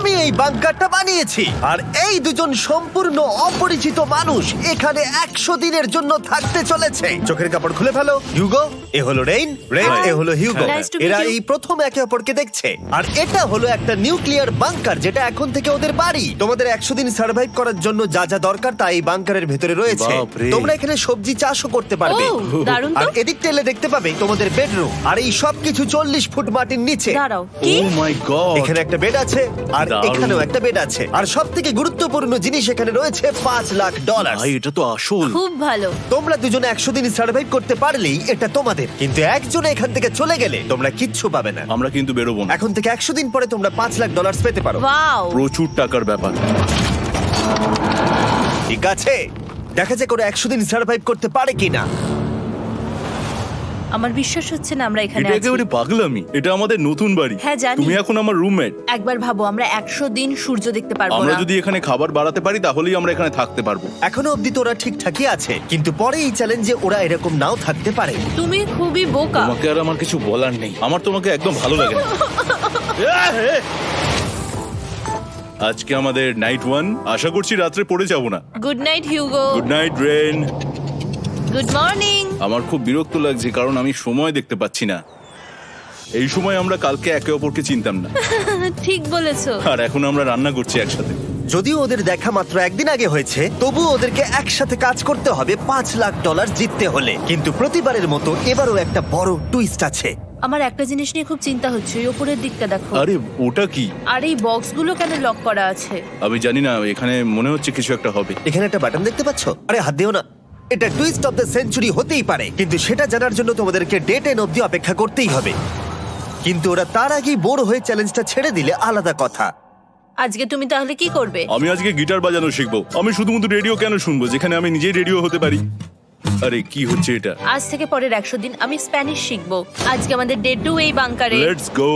আমি এই বাংকারটা বানিয়েছি আর এই দুজন সম্পূর্ণ অপরিচিত মানুষ এখানে 100 দিনের জন্য থাকতে চলেছে। চোখের কাপড় খুলে ফেলো। হিউগো, এ হলো রেইন, এ হলো হিউগো। Nice to meet এরা you. এই প্রথম একে অপরকে দেখছে। আর এটা হলো একটা নিউক্লিয়ার বাংকার যেটা এখন থেকে ওদের বাড়ি। তোমাদের 100 দিন সার্ভাইভ করার জন্য যা যা দরকার তা এই বাংকারের ভেতরে রয়েছে। বাপরে। তোমরা এখানে সবজি চাষও করতে পারবে। ও, দারুণ তো। আর এদিক টেলে দেখতে পাবে তোমাদের বেডরুম। আর এই সব কিছু 40 ফুট মাটির নিচে। দাঁড়াও, কি? ও মাই গড, এখানে একটা বেড আছে আর দারুণ। এখানেও একটা বেড আছে। আর সবথেকে গুরুত্বপূর্ণ জিনিস এখানে রয়েছে $5,00,000। ভাই এটা তো আসল। খুব ভালো। তোমরা দুজনে 100 দিন সার্ভাইভ করতে পারলেই এটা তোমাদের, কিন্তু একজন এখান থেকে চলে গেলে তোমরা কিচ্ছু পাবে না। আমরা কিন্তু বেরোবো না, এখন থেকে 100 দিন পরে তোমরা $5,00,000 পেতে পারো। ওয়াও। প্রচুর টাকার ব্যাপার। ঠিক আছে, দেখা যাক ওরা 100 দিন সার্ভাইভ করতে পারে কিনা। আমার বিশ্বাস হচ্ছে না আমরা এখানে এটা আছি। একেবারে পাগলামি। এটা আমাদের নতুন বাড়ি। হ্যাঁ, জানি। তুমি এখন আমার রুমমেট। একবার ভাবো, আমরা 100 দিন সূর্য দেখতে পারবো আমরা না। যদি এখানে খাবার বাড়াতে পারি তাহলেই আমরা এখানে থাকতে পারবো। এখনো অব্দি তো ওরা ঠিকঠাকই আছে, কিন্তু পরে এই চ্যালেঞ্জে ওরা এরকম নাও থাকতে পারে। তুমি খুবই বোকা। তোমাকে আর আমার কিছু বলার নেই। আমার তোমাকে একদম ভালো লাগে না। আজকে আমাদের নাইট 1। আশা করছি রাত্রে পড়ে যাব না। Good night Hugo. Good night Ren. Good morning. আমার খুব বিরক্ত লাগছে কারণ আমি সময় দেখতে পাচ্ছি না। এই সময় আমরা কালকে একে অপরকে চিনতাম না, ঠিক বলেছো। আর এখন আমরা রান্না করছি একসাথে। যদিও ওদের দেখা মাত্র একদিন আগে হয়েছে, তবু ওদেরকে একসাথে কাজ করতে হবে $5,00,000 জিততে হলে। কিন্তু প্রতিবারের মতো এবারও একটা বড় টুইস্ট আছে। আমার একটা জিনিস নিয়ে খুব চিন্তা হচ্ছে, ওই উপরের দিকটা দেখো। আরে ওটা কি? আর এই বক্সগুলো কেন লক করা আছে? আমি জানি না, এখানে মনে হচ্ছে কিছু একটা হবে। এখানে একটা বাটন দেখতে পাচ্ছ? আরে হাত দিও না। এটা টুইস্ট অফ দ্য সেঞ্চুরি হতেই পারে, কিন্তু সেটা জানার জন্য তোমাদেরকে ডে 10 অব্দি অপেক্ষা করতেই হবে। কিন্তু ওরা তার আগেই বোর হয়ে চ্যালেঞ্জটা ছেড়ে দিলে আলাদা কথা। আজকে তুমি তাহলে কি করবে? আমি আজকে গিটার বাজানো শিখবো। আমি শুধুমাত্র রেডিও কেন শুনবো যেখানে আমি নিজেই রেডিও হতে পারি? আরে কি হচ্ছে এটা? আজ থেকে পরের 100 দিন আমি স্প্যানিশ শিখবো। আজকে আমাদের ডে 2 এই বাংকারে। Let's go.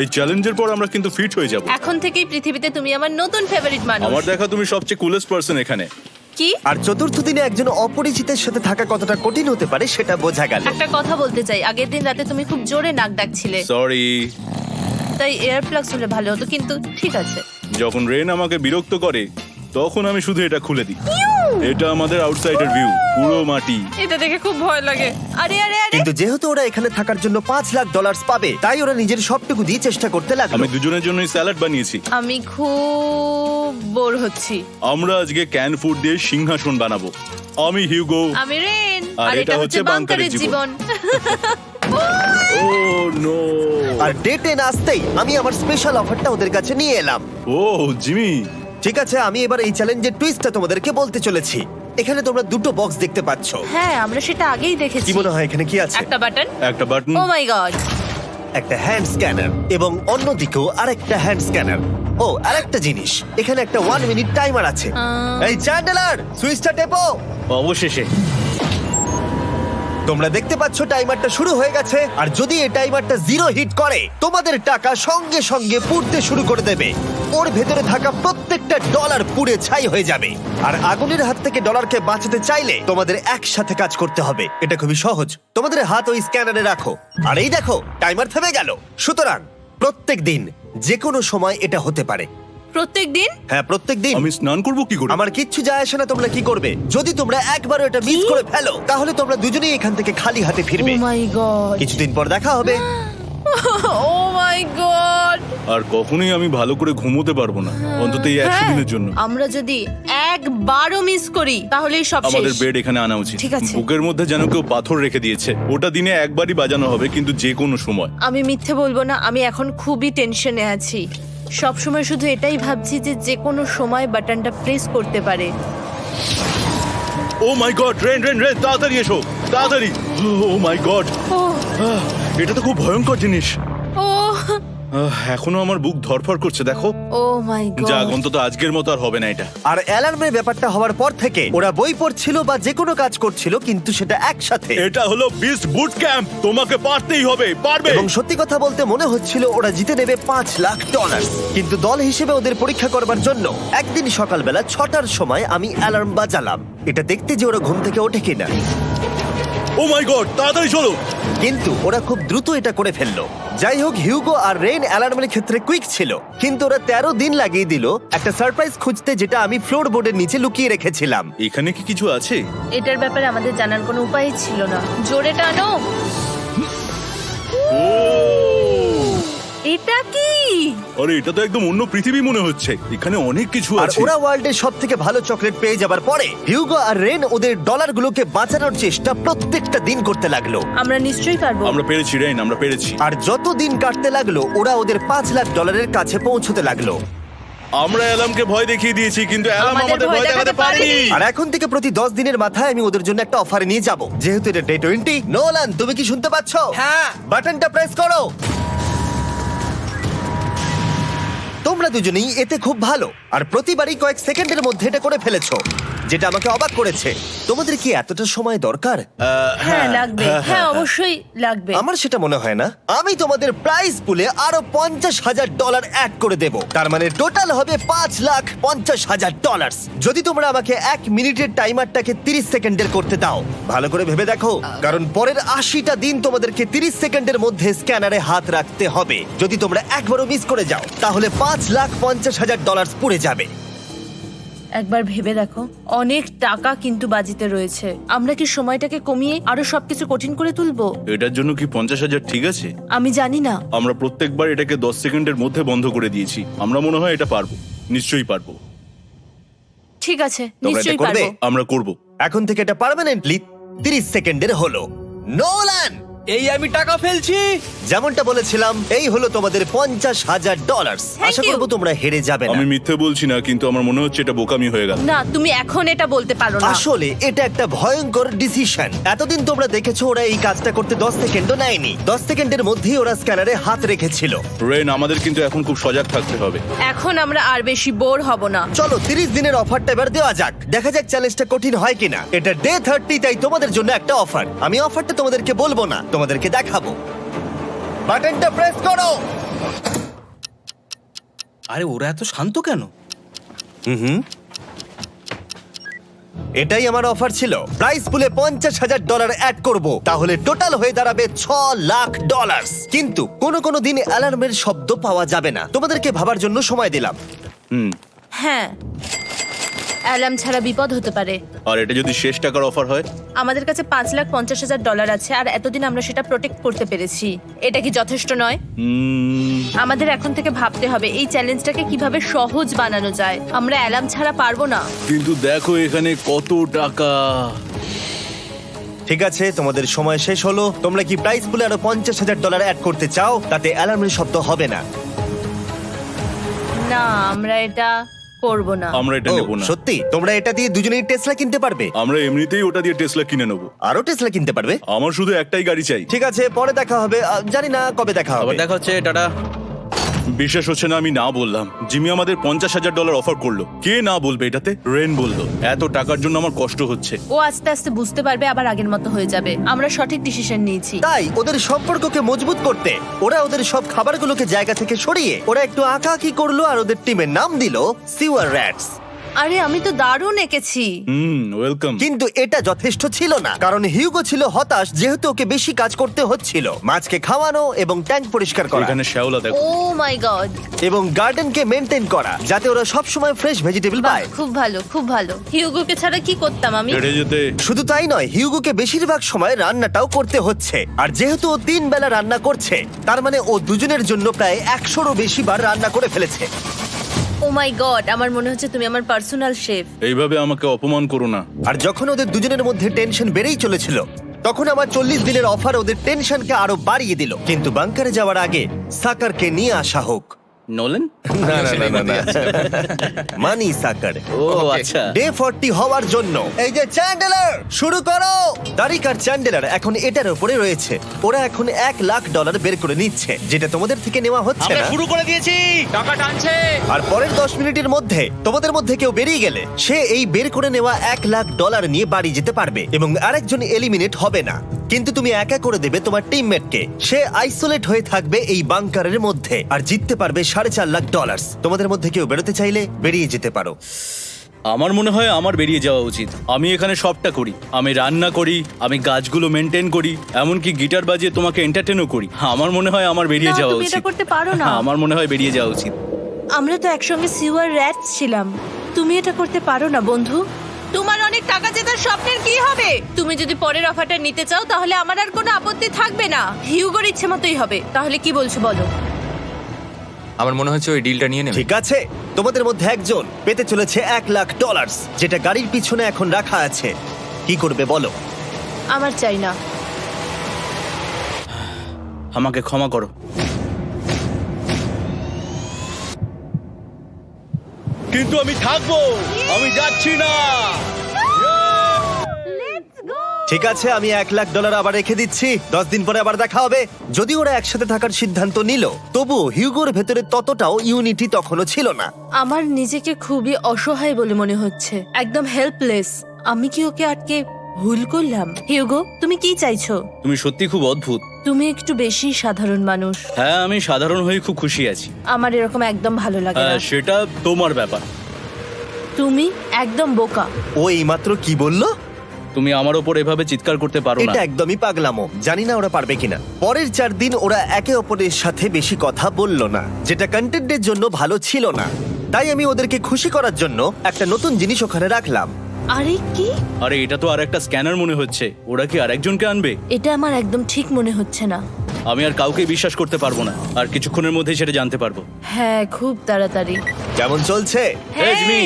এই চ্যালেঞ্জের পর আমরা কিন্তু ফিট হয়ে যাব। এখন থেকেই পৃথিবীতে তুমি আমার নতুন ফেভারিট মানুষ। আমার দেখা তুমি সবচেয়ে কুলেস্ট পারসন এখানে। কি? আর চতুর্থ দিনে একজন অপরিচিতের সাথে থাকা কতটা কঠিন হতে পারে সেটা বোঝা গেল। একটা কথা বলতে চাই, আগের দিন রাতে তুমি খুব জোরে নাক ডাকছিলে, সরি। তাই এয়ার প্লাগস হলে ভালো হতো, কিন্তু ঠিক আছে। যখন রেন আমাকে বিরক্ত করে তখন আমি শুধু এটা খুলে দিই। এটা আমাদের আউটসাইডার ভিউ, পুরো মাটি। এটা দেখে খুব ভয় লাগে। আরে আরে আরে, কিন্তু যেহেতু ওরা এখানে থাকার জন্য $5,00,000 পাবে, তাই ওরা নিজের সবটুকু দিয়ে চেষ্টা করতে লাগলো। আমি দুজনের জন্যই স্যালাড বানিয়েছি। আমি খুব বোর হচ্ছি। আমরা আজকে ক্যান ফুড দিয়ে সিংহাসন বানাবো। আমি হিউগো। আমি রেন, আর আর এটা এটা হচ্ছে হচ্ছে বাংকারের বাংকারের জীবন। ও নো। আর ডে 10 আসতেই আমি আমার স্পেশাল অফারটা ওদের কাছে নিয়ে এলাম। ও জিমি। ঠিক আছে, আমি এবার এই চ্যালেঞ্জের টুইস্টটা তোমাদেরকে বলতে চলেছি। এখানে তোমরা দুটো বক্স দেখতে পাচ্ছ। হ্যাঁ, আমরা সেটা আগেই দেখেছি। কি মনে হয় এখানে কি আছে? একটা বাটন। একটা বাটন। O my god. একটা হ্যান্ড স্ক্যানার এবং অন্যদিকেও আরেকটা হ্যান্ড স্ক্যানার। ও, আরেকটা জিনিস, এখানে একটা 1 মিনিট টাইমার আছে। এই চ্যান্ডেলার, সুইচটা টেপো। অবশেষে তোমরা দেখতে পাচ্ছ টাইমারটা শুরু হয়ে গেছে। আর যদি এই টাইমারটা 0 হিট করে, তোমাদের টাকা সঙ্গে সঙ্গে পুড়তে শুরু করে দেবে। ওর ভেতরে থাকা প্রত্যেকটা ডলার পুড়ে ছাই হয়ে যাবে। আর আগুনের হাত থেকে ডলারকে বাঁচাতে চাইলে তোমাদের একসাথে কাজ করতে হবে। এটা খুবই সহজ। তোমাদের হাত ওই স্ক্যানারে রাখো, আর এই দেখো টাইমার থেমে গেল। সুতরাং প্রত্যেক দিন যে কোনো সময় এটা হতে পারে। প্রত্যেক দিন? হ্যাঁ, প্রত্যেক দিন। আমি স্নান করব কি করে? আমার কিচ্ছু যায় আসে না তোমরা কি করবে। যদি তোমরা একবারও এটা মিস করে ফেলো, তাহলে তোমরা দুজনেই এখান থেকে খালি হাতে ও ফিরবে। মাই গড। কিছুদিন পর দেখা হবে। ও মাই গড। আর কখনোই আমি ভালো করে ঘুমোতে পারবো না, অন্তত এই 100 দিনের জন্য। আমরা যদি একবারও মিস করি তাহলেই সব আমাদের শেষ। বেড এখানে আনা উচিত। ঠিক আছে। বুকের মধ্যে যেন কেউ পাথর রেখে দিয়েছে। ওটা দিনে একবারই বাজানো হবে, কিন্তু যে কোনো সময়। আমি মিথ্যে বলবো না, আমি এখন খুবই টেনশনে আছি। সব সময় শুধু এটাই ভাবছি যে যে কোনো সময় বাটনটা প্রেস করতে পারে। ও my god, rain rain rain, তাড়াতাড়ি এসো, তাড়াতাড়ি। ও মাই গড, ও এটা তো খুব ভয়ঙ্কর জিনিস। ও এখনো আমার বুক ধড়ফড় করছে, দেখো। ও মাই গড। যাক, অন্তত আজকের মতো আর হবে না এটা। আর অ্যালার্মের ব্যাপারটা হওয়ার পর থেকে ওরা বই পড়ছিল বা যে কোনো কাজ করছিল, কিন্তু সেটা একসাথে। এটা হলো বিস্ট বুট ক্যাম্প, তোমাকে পারতেই হবে, পারবে। এবং সত্যি কথা বলতে মনে হচ্ছিল ওরা জিতে নেবে $5,00,000। কিন্তু দল হিসেবে ওদের পরীক্ষা করবার জন্য একদিন সকালবেলা 6টার সময় আমি অ্যালার্ম বাজালাম, এটা দেখতে যে ওরা ঘুম থেকে ওঠে কিনা। ও মাই গড, তাড়াতাড়ি চলো। কিন্তু ওরা খুব দ্রুত এটা করে ফেললো। যাই হোক, হিউগো আর রেইন অ্যালার্মের ক্ষেত্রে কুইক ছিল, কিন্তু ওরা 13 দিন লাগিয়ে দিল একটা সারপ্রাইজ খুঁজতে, যেটা আমি ফ্লোর বোর্ডের নিচে লুকিয়ে রেখেছিলাম। এখানে কি কিছু আছে? এটার ব্যাপারে আমাদের জানার কোনো উপায় ছিল না। জোরে টানো। ও এটা কি? আরে, এটা তো একদম অন্য পৃথিবী মনে হচ্ছে। এখানে অনেক কিছু আর আছে। ওরা ওয়ার্ল্ডের সব থেকে ভালো চকলেট পেয়ে যাবার পরে হিউগো আর রেন ওদের ডলারগুলোকে বাঁচানোর চেষ্টা প্রত্যেকটা দিন করতে লাগলো। আমরা নিশ্চয়ই পারবো। আমরা পেরেছি রেন, আমরা পেরেছি। আর যত দিন কাটতে লাগলো, ওরা ওদের $5,00,000 কাছে পৌঁছতে লাগলো। আমরা অ্যালামকে ভয় দেখিয়ে দিয়েছি, কিন্তু অ্যালাম আমাদের আমাদের ভয় ভয় দেখাতে দেখাতে পারেনি। পারেনি। আর এখন থেকে প্রতি 10 দিনের মাথায় আমি ওদের জন্য একটা অফার নিয়ে যাব, যেহেতু এটা ডে 20। নোলান, তুমি কি শুনতে পাচ্ছ? হ্যাঁ। বাটনটা প্রেস করো। তোমরা দুজনেই এতে খুব ভালো, আর প্রতিবারই কয়েক সেকেন্ডের মধ্যে এটা করে ফেলেছো, যেটা আমাকে অবাক করেছে। তোমাদের কি এতটা সময় দরকার? হ্যাঁ লাগবে, হ্যাঁ অবশ্যই লাগবে। আমার সেটা মনে হয় না। আমি তোমাদের প্রাইস পুলে আরো $50,000 অ্যাড করে দেব, তার মানে টোটাল হবে $5,50,000। যদি তোমরা আমাকে 1 মিনিটের টাইমারটাকে 30 সেকেন্ডের করতে দাও। ভালো করে ভেবে দেখো, কারণ পরের 80টা দিন তোমাদেরকে 30 সেকেন্ডের মধ্যে স্ক্যানারে হাত রাখতে হবে। যদি তোমরা একবারও মিস করে যাও, তাহলে $5,50,000 পুড়ে যাবে। একবার ভেবে দেখো, অনেক টাকা কিন্তু বাজিতে রয়েছে। আমরা কি সময়টাকে কমিয়ে আরো সবকিছু কঠিন করে তুলবো? এটার জন্য কি 50,000 ঠিক আছে? আমি জানি না। আমরা প্রত্যেকবার এটাকে 10 সেকেন্ডের মধ্যে বন্ধ করে দিয়েছি। আমরা মনে হয় এটা পারবো, নিশ্চয়ই পারবো। ঠিক আছে, তোমরা এটা নিশ্চয়ই করবে? পারবো। আমরা করব। এখন থেকে এটা পার্মানেন্টলি 30 সেকেন্ডের হলো। নোলান, এই আমি টাকা ফেলছি। যেমনটা বলেছিলাম, এই হলো তোমাদের $50,000। Thank Asha you. করবো তোমরা হেরে যাবে না। আমি মিথ্যে বলছি না, কিন্তু আমার মনে হচ্ছে এটা বোকামি হয়ে গেল। না, তুমি এখন এটা বলতে পারো না। আসলে এটা একটা ভয়ঙ্কর ডিসিশন। এতদিন তোমরা দেখেছো ওরা এই কাজটা করতে 10 সেকেন্ডও নেয়নি। 10 সেকেন্ডের মধ্যেই ওরা স্ক্যানারে হাত রেখেছিল। রেন, আমাদের কিন্তু এখন খুব সজাগ থাকতে হবে। এখন আমরা আর বেশি বোর হব না। চলো 30 দিনের অফারটা এবার দেওয়া যাক, দেখা যাক চ্যালেঞ্জটা কঠিন হয় কিনা। এটা ডে 30, তাই তোমাদের জন্য একটা অফার। আমি অফারটা তোমাদেরকে বলবো না, তোমাদেরকে দেখাবো। বাটনটা প্রেস করো। আরে ওরা এত শান্ত কেন? এটাই আমার অফার ছিল। প্রাইস পুলে $50,000 অ্যাড করব, তাহলে টোটাল হয়ে দাঁড়াবে $6,00,000। কিন্তু কোনো দিন অ্যালার্মের শব্দ পাওয়া যাবে না। তোমাদেরকে ভাবার জন্য সময় দিলাম। হ্যাঁ, অ্যালার্ম ছাড়া বিপদ হতে পারে। আর এটা যদি শেষ টাকার অফার হয়? আমাদের কাছে $5,50,000 আছে, আর এতদিন আমরা সেটা প্রোটেক্ট করতে পেরেছি। এটা কি যথেষ্ট নয়? আমাদের এখন থেকে ভাবতে হবে এই চ্যালেঞ্জটাকে কিভাবে সহজ বানানো যায়। আমরা অ্যালার্ম ছাড়া পারবো না। কিন্তু দেখো এখানে কত টাকা। ঠিক আছে, তোমাদের সময় শেষ হলো। তোমরা কি প্রাইস পুলে আরো $50,000 অ্যাড করতে চাও? তাতে অ্যালার্মের শব্দ হবে না। না, আমরা এটা করব না। আমরা এটা ও, নেব না। সত্যি? তোমরা এটা দিয়ে দুজনেই টেসলা কিনতে পারবে? আমরা এমনিতেই ওটা দিয়ে টেসলা কিনে নেব। আরো টেসলা কিনতে পারবে? আমার শুধু একটাই গাড়ি চাই। ঠিক আছে, পরে দেখা হবে। জানি না কবে দেখা আবার হবে। দেখা হচ্ছে, টাটা। বিশ্বাস হচ্ছে না আমি না বললাম। জিমি আমাদের $50,000 অফার করলো। কে না বলবে এটাতে? রেন বললো। এত টাকার জন্য আমার কষ্ট হচ্ছে। ও আস্তে আস্তে বুঝতে পারবে, আবার আগের মতো হয়ে যাবে। আমরা সঠিক ডিসিশন নিয়েছি। তাই ওদের সম্পর্ককে মজবুত করতে ওরা ওদের সব খাবারগুলোকে জায়গা থেকে সরিয়ে ওরা একটু আঁকাআঁকি করলো, আর ওদের টিমের নাম দিল সিওয়ার র্যাটস। আরে আমি তো দারুণ এঁকেছি। ওয়েলকাম। কিন্তু এটা যথেষ্ট ছিল না, কারণ হিউগো ছিল হতাশ, যেহেতু ওকে বেশি কাজ করতে হচ্ছিল। মাছকে খাওয়ানো এবং ট্যাঙ্ক পরিষ্কার করা এখানে শ্যাওলা দেখো। ও মাই গড, এবং গার্ডেনকে মেনটেন করা, যাতে ওরা সব সময় ফ্রেশ ভেজিটেবল পায়। খুব ভালো, খুব ভালো। হিউগোকে ছাড়া কি করতাম আমি? হেঁটে যেতে। শুধু তাই নয়, হিউগোকে বেশিরভাগ সময় রান্নাটাও করতে হচ্ছে। আর যেহেতু ও 3 বেলা রান্না করছে, তার মানে ও দুজনের জন্য প্রায় 100রও বেশি বার রান্না করে ফেলেছে। ও মাই গড, আমার মনে হচ্ছে তুমি আমার পার্সোনাল শেফ। এইভাবে আমাকে অপমান করো না। আর যখন ওদের দুজনের মধ্যে টেনশন বেড়েই চলেছিল, তখন আমার 40 দিনের অফার ওদের টেনশনকে আরো বাড়িয়ে দিল। কিন্তু বাংকারে যাওয়ার আগে সাকারকে নিয়ে আসা হোক। নোলেন? মানি সাকার। ও আচ্ছা। ডে 40 হওয়ার জন্য এই যে চ্যান্ডেলার শুরু করো। তারিক আর চ্যান্ডেলার এখন এটার উপরে রয়েছে। ওরা এখন $1,00,000 বের করে নিচ্ছে, যেটা তোমাদের থেকে নেওয়া হচ্ছে আমরা না। শুরু করে দিয়েছি, টাকা টানছে। আর পরের 10 মিনিটের মধ্যে তোমাদের মধ্যে কেউ বেরিয়ে গেলে সে এই বের করে নেওয়া $1,00,000 নিয়ে বাড়ি যেতে পারবে, এবং আরেকজন এলিমিনেট হবে না। কিন্তু তুমি একা করে দেবে তোমার টিমমেটকে। সে আইসোলেট হয়ে থাকবে এই বাংকারের মধ্যে, আর জিততে পারবে $4.5 লাখ। তোমাদের মধ্যে কেউ বেরোতে চাইলে বেরিয়ে যেতে পারো। আমার মনে হয় আমার বেরিয়ে যাওয়া উচিত। আমি এখানে সবটা করি, আমি রান্না করি, আমি গাছগুলো মেনটেন করি, এমনকি গিটার বাজিয়ে তোমাকে এন্টারটেনও করি। আমার মনে হয় আমার বেরিয়ে না, যাওয়া তুমি উচিত। এটা করতে পারো না। আমার মনে হয় বেরিয়ে যাওয়া উচিত। আমরা তো একসঙ্গে সিওয়ার র্যাট ছিলাম। তুমি এটা করতে পারো না বন্ধু। তোমার অনেক টাকা জেতার স্বপ্নের কি হবে? তুমি যদি পরের অফারটা নিতে চাও তাহলে আমার আর কোনো আপত্তি থাকবে না। হিউগোর ইচ্ছে মতোই হবে। তাহলে কি বলছো বলো? আমার মনে হচ্ছে ওই ডিলটা নিয়ে নেবে। ঠিক আছে, তোমাদের মধ্যে একজন পেতে চলেছে $1,00,000, যেটা গাড়ির পিছনে এখন রাখা আছে। কি করবে বলো? আমার চাই না। আমাকে ক্ষমা করো। কিন্তু আমি থাকবো, আমি যাচ্ছি না। ঠিক আছে, আমি $1,00,000 আবার রেখে দিচ্ছি। 10 দিন পরে আবার দেখা হবে। যদি ওরা একসাথে থাকার সিদ্ধান্ত নিল, তবু হিউগোর ভেতরে ততটাও ইউনিটি তখনও ছিল না। আমার নিজেকে খুবই অসহায় বলে মনে হচ্ছে, একদম হেল্পলেস। আমি কি ওকে আটকে ভুল করলাম? হিউগো, তুমি কি চাইছো? তুমি সত্যি খুব অদ্ভুত। তুমি একটু বেশি সাধারণ মানুষ। হ্যাঁ, আমি সাধারণ হয়ে খুব খুশি আছি। আমার এরকম একদম ভালো লাগে না। সেটা তোমার ব্যাপার। তুমি একদম বোকা। ও এইমাত্র কি বললো? তুমি আমার ওপর এভাবে চিৎকার করতে পারো না। এটা একদমই পাগলামো। জানি না ওরা পারবে কিনা। পরের 4 দিন ওরা একে অপরের সাথে বেশি কথা বলল না, যেটা কন্টেন্টের জন্য ভালো ছিল না। তাই আমি ওদেরকে খুশি করার জন্য একটা নতুন জিনিস ওখানে রাখলাম। আরে কি? আরে এটা তো আর একটা স্ক্যানার মনে হচ্ছে। ওরা কি আরেকজনকে আনবে? এটা আমার একদম ঠিক মনে হচ্ছে না। আমি আর কাউকে বিশ্বাস করতে পারবো না। আর কিছুক্ষণের মধ্যেই সেটা জানতে পারবো। হ্যাঁ, খুব তাড়াতাড়ি। কেমন চলছে? Hey, Jimmy!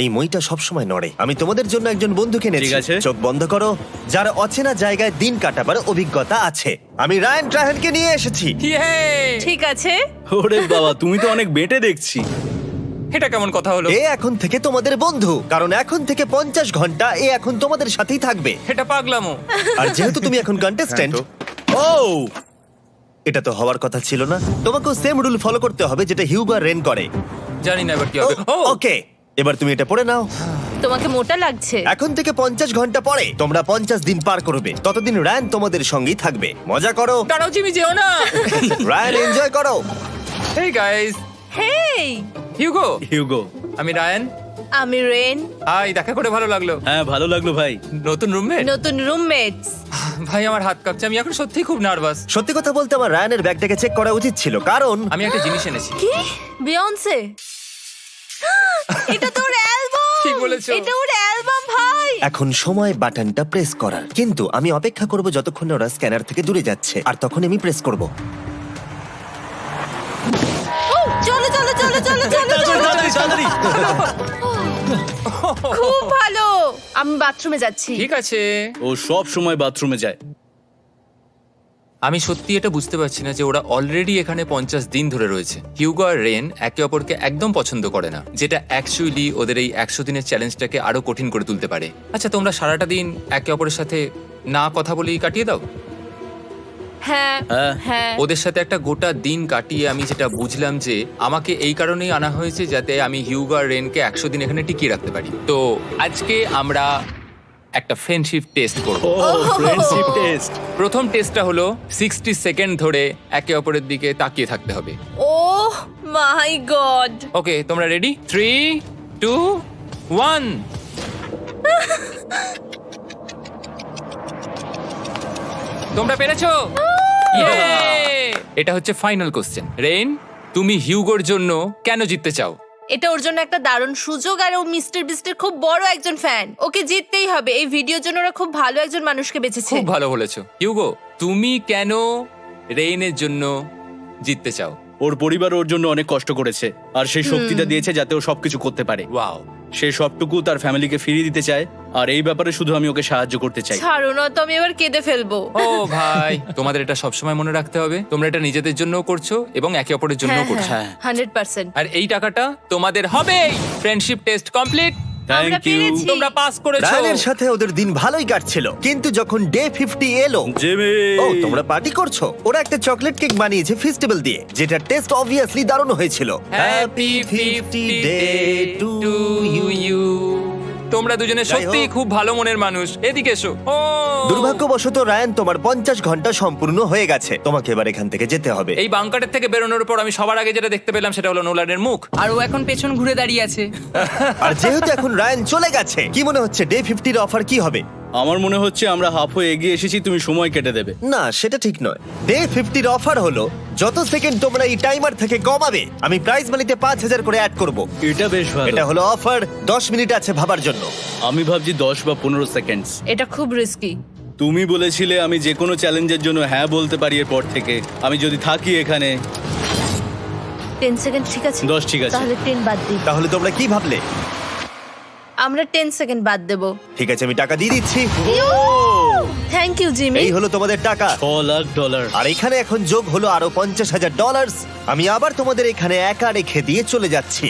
এই মইটা সবসময় নড়ে। আমি তোমাদের জন্য একজন বন্ধুকে এনেছি। ঠিক আছে। চোখ বন্ধ করো। যার অচেনা জায়গায় দিন কাটাবার অভিজ্ঞতা আছে। আমি রায়ান ট্রাহেনকে নিয়ে এসেছি। ইয়ে! ঠিক আছে। ওরে বাবা, তুমি তো অনেক বেটে দেখছি। এটা কেমন কথা হলো? এ এখন থেকে তোমাদের বন্ধু, কারণ এখন থেকে 50 ঘন্টা এ এখন তোমাদের সাথেই থাকবে। এটা পাগলামো। আর যেহেতু তুমি এখন কন্টেস্ট্যান্ট, ও এটা তো হওয়ার কথা ছিল না। তোমাকেও সেম রুল ফলো করতে হবে যেটা হিউগো আর রেন করে। জানি না এবার কি হবে। ও ওকে, এবার তুমি এটা পড়ে নাও। তোমাকে মোটা লাগছে। এখন থেকে 50 ঘন্টা পরে তোমরা 50 দিন পার করবে। ততদিন রায়ান তোমাদের সঙ্গেই থাকবে। মজা করো। দাঁড়াও জিমি, যেও না। রায়ান, এনজয় করো। হেই গাইস, হেই, হিউগো। হিউগো। আমি রায়ান। আমি রেন। হাই, দেখা করে ভালো লাগলো। হ্যাঁ, ভালো লাগলো ভাই। নতুন রুমমেট। নতুন রুমমেটস। ভাই আমার হাত কাঁপছে, আমি এখন সত্যিই খুব নার্ভাস। সত্যি কথা বলতে আমার রায়ানের ব্যাগটাকে চেক করা উচিত ছিল, কারণ আমি একটা জিনিস এনেছি। কি? বিয়ন্সে? এটা তো ওর অ্যালবাম। ঠিক বলেছো। এটা ওর অ্যালবাম ভাই। এখন সময় বাটনটা প্রেস করার। কিন্তু আমি অপেক্ষা করব যতক্ষণ না ওরা স্ক্যানার থেকে দূরে যাচ্ছে, আর তখন আমি প্রেস করব। ও, চলো চলো চলো চলো চলো চলো। তাড়াতাড়ি। খুব ভালো। আমি বাথরুমে যাচ্ছি। ঠিক আছে। ও সব সময় বাথরুমে যায়। আমি সত্যি এটা বুঝতে পারছি না যে ওরা অলরেডি এখানে 50 দিন ধরে রয়েছে। হিউগো আর রেন একে অপরকে একদম পছন্দ করে না, যেটা অ্যাকচুয়ালি ওদের এই 100 দিনের চ্যালেঞ্জটাকে আরো কঠিন করে তুলতে পারে। আচ্ছা, তোমরা সারাটা দিন একে অপরের সাথে না কথা বলেই কাটিয়ে দাও? হ্যাঁ হ্যাঁ। হ্যাঁ। ওদের সাথে একটা গোটা দিন কাটিয়ে আমি যেটা বুঝলাম যে আমাকে এই কারণেই আনা হয়েছে যাতে আমি হিউগো আর রেনকে 100 দিন এখানে টিকিয়ে রাখতে পারি। তো আজকে আমরা একটা ফ্রেন্ডশিপ টেস্ট করব। ও ফ্রেন্ডশিপ টেস্ট। প্রথম টেস্টটা হলো 60 সেকেন্ড ধরে একে অপরের দিকে তাকিয়ে থাকতে হবে। ওহ মাই গড। ওকে, তোমরা রেডি? 3, 2, 1। তোমরা পেরেছো? Yay! এটা হচ্ছে ফাইনাল কোশ্চেন। রেন, তুমি হিউগোর জন্য কেন জিততে চাও? এটা ওর জন্য একটা দারুণ সুযোগ, আর ও মিস্টার বিস্টের খুব বড় একজন ফ্যান। ওকে জিততেই হবে। এই ভিডিওর জন্য ওরা খুব ভালো একজন মানুষকে বেঁচেছে। খুব ভালো বলেছো। হিউগো, তুমি কেন রেইনের জন্য জিততে চাও? ওর পরিবার ওর জন্য অনেক কষ্ট করেছে, আর সেই শক্তিটা দিয়েছে যাতে ও সবকিছু করতে পারে। ওয়াও। সে সবটুকু তার ফ্যামিলিকে ফিরিয়ে দিতে চায়, আর এই ব্যাপারে শুধু আমি ওকে সাহায্য করতে চাই। ছাড়ো না তো, আমি এবার কেঁদে ফেলবো। ও ভাই, তোমাদের এটা সবসময় মনে রাখতে হবে। তোমরা এটা নিজেদের জন্যও করছো এবং একে অপরের জন্যও করছো। হ্যাঁ। 100%। আর এই টাকাটা তোমাদের হবেই। Friendship test complete. আমরা থ্যাংক ইউ পেরেছি। তোমরা পাস করেছো। রায়ানের সাথে ওদের দিন ভালোই কাটছিল, কিন্তু যখন ডে 50 এলো, জিমি। ও তোমরা পার্টি করছো। ওরা একটা চকলেট কেক বানিয়েছে ফেস্টিভ্যাল দিয়ে, যেটা টেস্ট অবভিয়াসলি দারুণ হয়েছিল। Happy 50 day to you. তোমরা দুজনে যাই সত্যি হোক। খুব ভালো মনের মানুষ, এদিকে এসো। ও দুর্ভাগ্যবশত রায়ান, তোমার 50 ঘন্টা সম্পূর্ণ হয়ে গেছে, তোমাকে এবার এখান থেকে যেতে হবে। এই বাংকারের থেকে বেরোনোর পর আমি সবার আগে যেটা দেখতে পেলাম সেটা হলো নোলানের মুখ। আর ও এখন পেছন ঘুরে দাঁড়িয়ে আছে। আর যেহেতু এখন রায়ান চলে গেছে, কি মনে হচ্ছে ডে 50 এর অফার কি হবে? আমার মনে হচ্ছে আমরা হাফ হয়ে এগিয়ে এসেছি, তুমি সময় কেটে দেবে। না, সেটা ঠিক নয়। ডে 50 এর অফার হলো যত সেকেন্ড তোমরা এই টাইমার থেকে কমাবে, আমি প্রাইজ মানিতে 5000 করে অ্যাড করব। এটা বেশ ভালো। এটা হলো অফার, 10 মিনিট আছে ভাবার জন্য। আমি ভাবছি 10 বা 15 সেকেন্ডস। এটা খুব রিস্কি। তুমি বলেছিলে আমি যে কোনো চ্যালেঞ্জের জন্য হ্যাঁ বলতে পারি এরপর থেকে। আমি যদি থাকি এখানে 10 সেকেন্ড ঠিক আছে? 10 ঠিক আছে। তাহলে 10 বাদ দিই। তাহলে তোমরা কি ভাবলে? আমরা 10 সেকেন্ড বাদ দেব। ঠিক আছে, আমি টাকা দিয়ে দিচ্ছি। Thank you Jimmy. এই হলো তোমাদের টাকা। $6,00,000। আর এখানে এখন যোগ হলো আরো $50,000। আমি আবার তোমাদের এখানে একা রেখে দিয়ে চলে যাচ্ছি।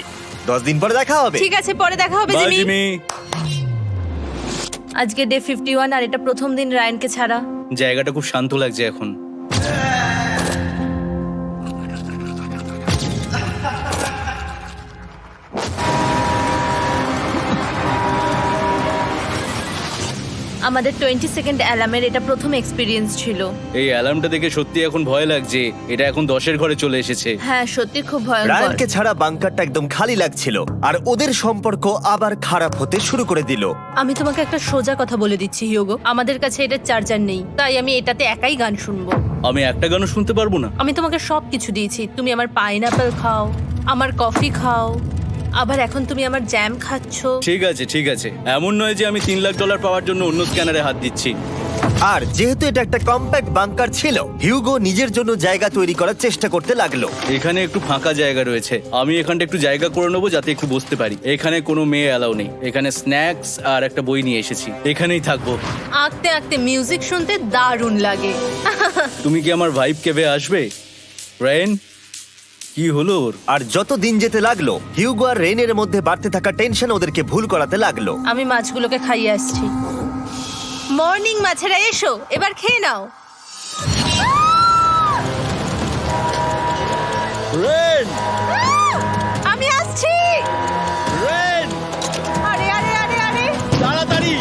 10 দিন পরে দেখা হবে। ঠিক আছে, পরে দেখা হবে বাই জিমি। জিমি। আজকে ডে 51 আর এটা প্রথম দিন রায়ানকে ছাড়া। জায়গাটা খুব শান্ত লাগছে এখন। আমাদের 20 সেকেন্ড অ্যালার্মের এটা প্রথম এক্সপিরিয়েন্স ছিল। এই অ্যালার্মটা দেখে সত্যি এখন ভয় লাগছে। এটা এখন 10-এর ঘরে চলে এসেছে। হ্যাঁ, সত্যি খুব ভয়ঙ্কর। রায়ানকে ছাড়া বাংকারটা একদম খালি লাগছিল, আর ওদের সম্পর্ক আবার খারাপ হতে শুরু করে দিল। আমি তোমাকে একটা সোজা কথা বলে দিচ্ছি হিয়োগো, আমাদের কাছে এটা চার্জার নেই, তাই আমি এটাতে একাই গান শুনবো। আমি একটা গানও শুনতে পারবো না। আমি তোমাকে সব কিছু দিয়েছি, তুমি আমার পাইনাপেল খাও, আমার কফি খাও, আবার এখন তুমি আমার জ্যাম খাচ্ছো। ঠিক আছে ঠিক আছে, এমন নয় যে আমি $3,00,000 পাওয়ার জন্য অন্য স্ক্যানারে হাত দিচ্ছি। আর যেহেতু এটা একটা কম্প্যাক্ট বাংকার ছিল, হিউগো নিজের জন্য জায়গা তৈরি করার চেষ্টা করতে লাগলো। এখানে একটু ফাঁকা জায়গা রয়েছে, আমি এখানটা একটু জায়গা করে নেবো যাতে একটু বসতে পারি। এখানে কোনো মেয়ে অ্যালাউ নেই। এখানে স্ন্যাক্স আর একটা বই নিয়ে এসেছি, এখানেই থাকবো। আঁকতে আঁকতে মিউজিক শুনতে দারুণ লাগে। তুমি কি আমার ভাইব কেবে আসবে? রেন, কি হলো ওর? আর যত দিন যেতে লাগলো, হিউগো আর রেনের মধ্যে বাড়তে থাকা টেনশন ওদেরকে ভুল করাতে লাগলো। আমি মাছগুলোকে খাইয়ে আসছি। মর্নিং মাছেরা, এসো এবার খেয়ে নাও। রেন, আমি আসছি। রেন, আরে আরে আরে আরে, তাড়াতাড়ি!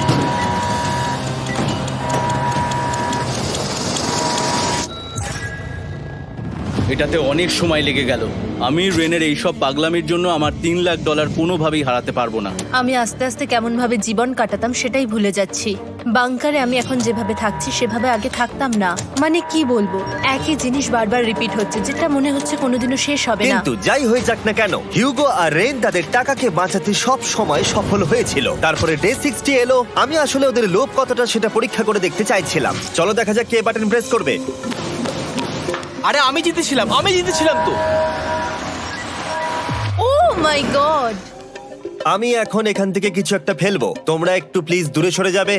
এটাতে অনেক সময় লেগে গেল। আমি রেনের এইসব পাগলামির জন্য আমার $3,00,000 কোনোভাবেই হারাতে পারবো না। আমি আস্তে আস্তে কেমন ভাবে জীবন কাটাতাম সেটাই ভুলে যাচ্ছি। বাংকারে আমি এখন যেভাবে থাকছি সেভাবে আগে থাকতাম না। মানে কি বলবো, একই জিনিস বারবার রিপিট হচ্ছে, যেটা মনে হচ্ছে কোনোদিনও শেষ হবে না। কিন্তু যাই হয়ে যাক না কেন, হিউগো আর রেন তাদের টাকাকে বাঁচাতে সব সময় সফল হয়েছিল। তারপরে ডে 60 এলো। আমি আসলে ওদের লোভ কতটা সেটা পরীক্ষা করে দেখতে চাইছিলাম। চলো দেখা যাক কে বাটন প্রেস করবে। আরে আমি জিতেছিলাম তো। ও মাই গড! আমি এখন এখান থেকে কিছু একটা ফেলবো, তোমরা একটু প্লিজ দূরে সরে যাবে।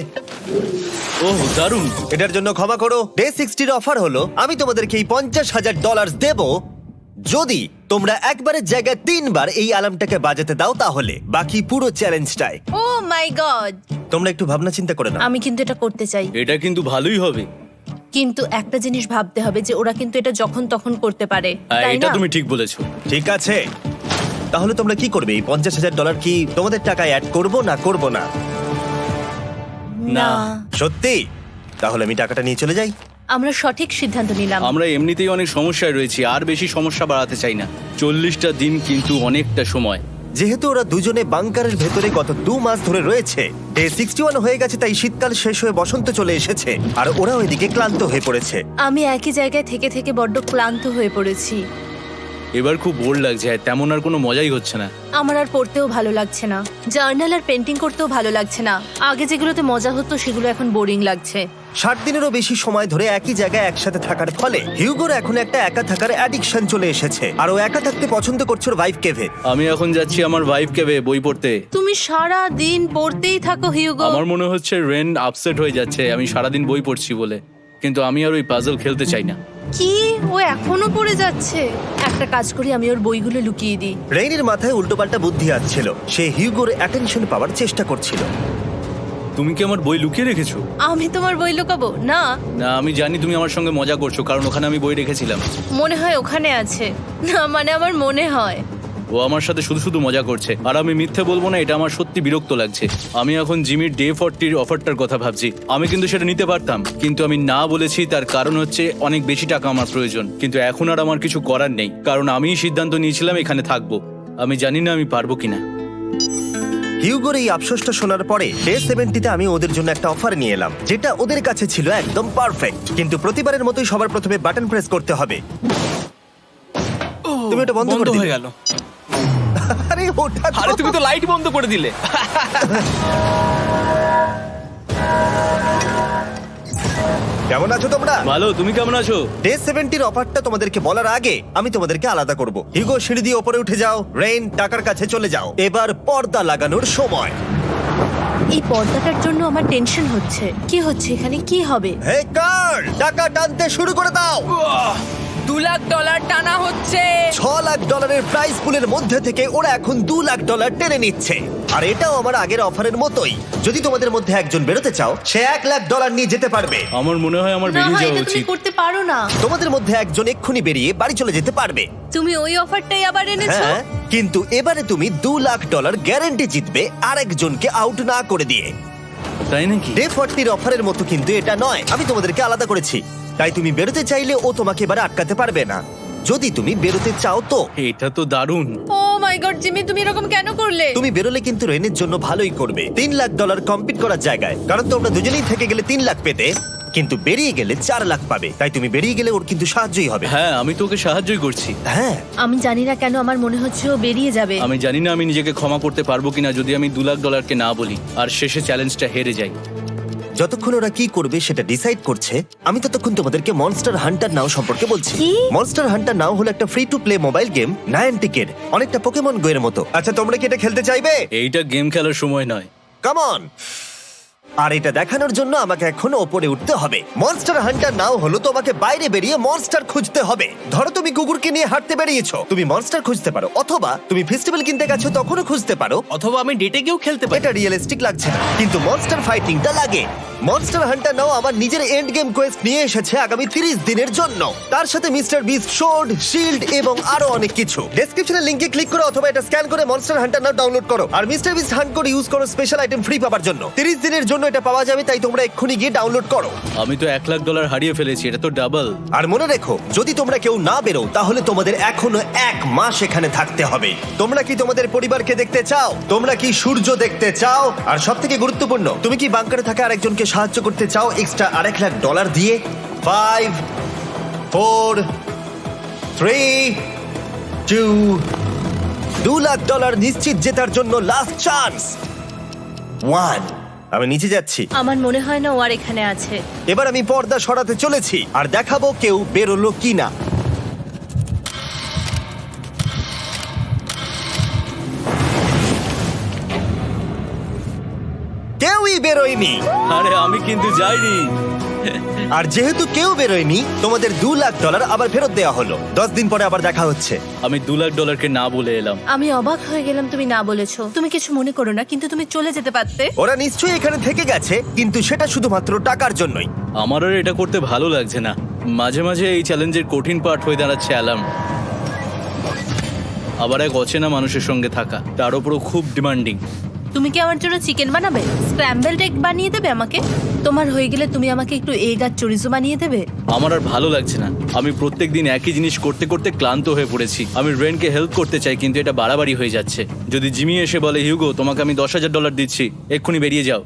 ওহ দারুণ। এটার জন্য ক্ষমা করো। ডে 60 এর অফার হলো আমি তোমাদেরকে এই $50,000 দেব যদি তোমরা একবারের জায়গায় 3 বার এই অ্যালার্মটাকে বাজাতে দাও, তাহলে বাকি পুরো চ্যালেঞ্জটাই। ও মাই গড! তোমরা একটু ভাবনা চিন্তা করে নাও। আমি কিন্তু এটা করতে চাই, এটা কিন্তু ভালোই হবে। কিন্তু একটা জিনিস ভাবতে হবে যে ওরা কিন্তু এটা যখন তখন করতে পারে, হ্যাঁ, তাই এটা না? তুমি ঠিক বলেছো। ঠিক আছে, তাহলে তোমরা কি করবে? এই $50,000 কি তোমাদের টাকায় অ্যাড করব না করব না? না, সত্যি? তাহলে আমি টাকাটা নিয়ে চলে যাই। আমরা সঠিক সিদ্ধান্ত নিলাম। আমরা এমনিতেই অনেক সমস্যায় রয়েছি, আর বেশি সমস্যা বাড়াতে চাই না। 40টা দিন কিন্তু অনেকটা সময়। যেহেতু ওরা দুজনে বাংকারের ভেতরে গত 2 মাস ধরে রয়েছে, ডে 61 হয়ে গেছে, তাই শীতকাল শেষ হয়ে বসন্ত চলে এসেছে, আর ওরা ওইদিকে ক্লান্ত হয়ে পড়েছে। আমি একই জায়গায় থেকে থেকে বড্ড ক্লান্ত হয়ে পড়েছি। এবার খুব বোর লাগছে, তেমন আর কোনো মজাই হচ্ছে না। আমার আর পড়তেও ভালো লাগছে না, জার্নাল আর পেন্টিং করতেও ভালো লাগছে না। আগে যেগুলোতে মজা হতো সেগুলো এখন বোরিং লাগছে। 60 দিনেরও বেশি সময় ধরে একই জায়গায় একসাথে থাকার ফলে হিউগোর এখন একটা একা থাকার অ্যাডিকশন চলে এসেছে, আর ও একা থাকতে পছন্দ করছে ওর ভাইফ কেভে। আমি এখন যাচ্ছি আমার ওয়াইফ কেবে বই পড়তে। তুমি সারা দিন পড়তেই থাকো হিউগো। আমার মনে হচ্ছে রেন আপসেট হয়ে যাচ্ছে আমি সারাদিন বই পড়ছি বলে, কিন্তু আমি আর ওই পাজল খেলতে চাই না। কি, ও এখনো পড়ে যাচ্ছে? একটা কাজ করি, আমি ওর বইগুলো লুকিয়ে দিই। রেইনের মাথায় উল্টোপাল্টা বুদ্ধি আসছিল, সে হিউগোর অ্যাটেনশন পাওয়ার চেষ্টা করছিল। তুমি কি আমার বই লুকিয়ে রেখেছো? আমি তোমার বই লুকাবো না? না, আমি জানি তুমি আমার সঙ্গে মজা করছো, কারণ ওখানে আমি বই রেখেছিলাম। মনে হয় ওখানে আছে। না মানে আমার মনে হয়। ও আমার সাথে শুধু শুধু মজা করছে, আর আমি মিথ্যে বলবো না, এটা আমার সত্যি বিরক্ত লাগছে। আমি এখন জিমির ডে 40 অফারটার কথা ভাবছি। আমি কিন্তু সেটা নিতে পারতাম, কিন্তু আমি না বলেছি। তার কারণ হচ্ছে অনেক বেশি টাকা আমার প্রয়োজন, কিন্তু এখন আর আমার কিছু করার নেই, কারণ আমিই সিদ্ধান্ত নিয়েছিলাম এখানে থাকবো। আমি জানি না আমি পারবো কিনা। হিউগোর এই আফসোসটা শোনার পরে ডে 70-তে আমি ওদের জন্য একটা অফার নিয়ে এলাম, যেটা ওদের কাছে ছিল একদম পারফেক্ট। কিন্তু প্রতিবারের মতোই সবার প্রথমে বাটন প্রেস করতে হবে। তুমি এটা বন্ধ করে হয়ে দিলে। গেল। আরে ওটা তো- আরে তুমি তো লাইট বন্ধ করে দিলে। কেমন আছো তোমরা? ভালো, তুমি কেমন আছো? ডে 70-র অফারটা তোমাদেরকে বলার আগে আমি তোমাদেরকে আলাদা করব। হিউগো, সিঁড়ি দিয়ে ওপরে উঠে যাও। রেইন, টাকার কাছে চলে যাও। এবার পর্দা লাগানোর সময়। এই পর্দাটার জন্য আমার টেনশন হচ্ছে। কি হচ্ছে এখানে, কি হবে? হে কার্ল, টাকা টানতে শুরু করে দাও। $2,00,000 টানা হচ্ছে। $6,00,000 প্রাইস পুলের মধ্যে থেকে ওরা এখন $2,00,000 টেনে নিচ্ছে। আর এটাও আমার আগের অফারের মতোই। যদি তোমাদের মধ্যে একজন বেরোতে চাও, সে $1,00,000 নিয়ে যেতে পারবে। আমার মনে হয় আমার না, বেরিয়ে যাওয়া এটা তুমি উচিত। করতে পারো না। তোমাদের মধ্যে একজন এক্ষুনি বেরিয়ে বাড়ি চলে যেতে পারবে। তুমি ওই অফারটাই আবার এনেছো। হ্যাঁ, কিন্তু এবারে তুমি $2,00,000 গ্যারান্টি জিতবে আরেকজনকে আউট না করে দিয়ে। তাই নাকি? ডে 40-র অফারের মতো কিন্তু এটা নয়। আমি তোমাদেরকে আলাদা করেছি, তাই তুমি বেরোতে চাইলে ও তোমাকে এবারে আটকাতে পারবে না। যদি তুমি বেরোতে চাও তো। এটা তো দারুণ। ও মাই গড জিমি, তুমি এরকম কেন করলে? তুমি বেরোলে কিন্তু রেনের জন্য ভালোই করবে। $3,00,000 কম্পিট করার জায়গায়, কারণ তোমরা দুজনেই থেকে গেলে 3 লাখ পেতে, কিন্তু বেরিয়ে গেলে 4 লাখ পাবে। তাই তুমি বেরিয়ে গেলে ওর কিন্তু সাহায্যই হবে। হ্যাঁ, আমি তোকে সাহায্যই করছি। হ্যাঁ, আমি জানি না কেন আমার মনে হচ্ছে ও বেরিয়ে যাবে। আমি জানি না আমি নিজেকে ক্ষমা করতে পারবো কিনা যদি আমি $2,00,000 না বলি আর শেষে চ্যালেঞ্জটা হেরে যাই। যতক্ষণ ওরা কি করবে সেটা ডিসাইড করছে, আমি ততক্ষণ তোমাদেরকে মনস্টার হান্টার নাও সম্পর্কে বলছি। কি? মনস্টার হান্টার নাও হলো একটা free to play mobile game, নায়ান্টিকের, অনেকটা পোকেমন গো এর মতো। আচ্ছা, তোমরা কি এটা খেলতে চাইবে? এইটা গেম খেলার সময় নয়। Come on. আর এটা দেখানোর জন্য আমাকে এখন ওপরে উঠতে হবে। মনস্টার হান্টার নাও হলো তোমাকে বাইরে বেরিয়ে মনস্টার খুঁজতে হবে। ধরো তুমি কুকুরকে নিয়ে হাঁটতে বেরিয়েছো, তুমি মনস্টার খুঁজতে পারো, অথবা তুমি ফেস্টিভ্যাল কিনতে গেছো তখনও খুঁজতে পারো। অথবা আমি ডেটে গিয়েও খেলতে পারি। এটা রিয়েলিস্টিক লাগছে না, কিন্তু মনস্টার ফাইটিংটা লাগে। মনস্টার হান্টার নাও আমার নিজের এন্ড গেম কোয়েস্ট নিয়ে এসেছে আগামী 30 দিনের জন্য। তার সাথে মিস্টার বিস্ট সোর্ড, শিল্ড এবং আরো অনেক কিছু। ডেসক্রিপশনের লিংকে ক্লিক করো অথবা এটা স্ক্যান করে মনস্টার হান্টার নাও ডাউনলোড করো। আর মিস্টার বিস্ট হান্ট করে ইউজ করো স্পেশাল আইটেম ফ্রি পাওয়ার জন্য। 30 দিনের জন্য এটা পাওয়া যাবে, তাই তোমরা এক্ষুনি গিয়ে ডাউনলোড করো। আমি তো $1,00,000 হারিয়ে ফেলেছি, এটা তো ডাবল। আর মনে রেখো, যদি তোমরা কেউ না বেরো তাহলে তোমাদের এখনো 1 মাস এখানে থাকতে হবে। তোমরা কি তোমাদের পরিবারকে দেখতে চাও? তোমরা কি সূর্য দেখতে চাও? আর সবথেকে গুরুত্বপূর্ণ, তুমি কি বাংকারে থাকা আরেকজনকে সাহায্য করতে চাও এক্সট্রা $1,00,000 দিয়ে? 5 4 3 2 $2,00,000 নিশ্চিত জেতার জন্য লাস্ট চান্স। 1। আমি নিচে যাচ্ছি। আমার মনে হয় না ও আর এখানে আছে। এবার আমি পর্দা সরাতে চলেছি আর দেখাবো কেউ বেরোলো কিনা। কেউই বেরোয়নি। আরে আমি কিন্তু যাইনি। আর যেহেতু কেউ বেরোয়নি, তোমাদের $2,00,000 আবার ফেরত দেওয়া হলো। 10 দিন পরে আবার দেখা হচ্ছে। আমি $2,00,000 না বলে এলাম। আমি অবাক হয়ে গেলাম তুমি না বলেছো। তুমি কিছু মনে করো না, কিন্তু তুমি চলে যেতে পারতে। ওরা নিশ্চয়ই এখানে থেকে গেছে, কিন্তু সেটা শুধুমাত্র টাকার জন্যই। আমার আর এটা করতে ভালো লাগছে না। মাঝে মাঝে এই চ্যালেঞ্জের কঠিন পার্ট হয়ে দাঁড়াচ্ছে অ্যালার্ম। আবার এক অচেনা মানুষের সঙ্গে থাকা, তার উপরও খুব ডিমান্ডিং। তুমি কি আমার জন্য চিকেন বানাবে? স্ক্র্যাম্বলড এগ বানিয়ে দেবে আমাকে? তোমার হয়ে গেলে তুমি আমাকে একটু এগ আর চরিজো বানিয়ে দেবে? আমার আর ভালো লাগছে না। আমি প্রত্যেকদিন একই জিনিস করতে করতে ক্লান্ত হয়ে পড়েছি। আমি রেনকে হেল্প করতে চাই, কিন্তু এটা বাড়াবাড়ি হয়ে যাচ্ছে। যদি জিমি এসে বলে, হিউগো তোমাকে আমি $10,000 দিচ্ছি, এক্ষুনি বেরিয়ে যাও,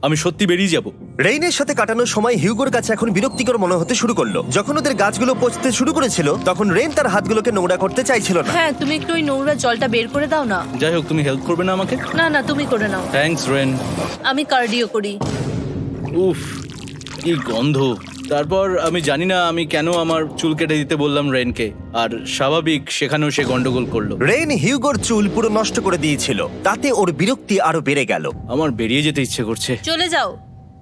আমি সত্যি বেরিয়ে যাব। রেইনের সাথে কাটানোর সময় হিউগোর কাছে এখন বিরক্তিকর মনে হতে শুরু করলো। যখন ওদের গাছগুলো পচতে শুরু করেছিল, তখন রেইন তার হাতগুলোকে নোংরা করতে চাইছিল না। হ্যাঁ, তুমি একটু ওই নোংরা জলটা বের করে দাও না। যাই হোক, তুমি হেল্প করবে না আমাকে? না না, তুমি করে নাও। Thanks Ren. আমি কার্ডিও করি। উফ, কি গন্ধ। তারপর আমি জানি না আমি কেন আমার চুল কেটে দিতে বললাম রেনকে, আর স্বাভাবিক সেখানেও সে গন্ডগোল করলো। রেইন হিউগোর চুল পুরো নষ্ট করে দিয়েছিল, তাতে ওর বিরক্তি আরো বেড়ে গেল। আমার বেরিয়ে যেতে ইচ্ছে করছে। চলে যাও,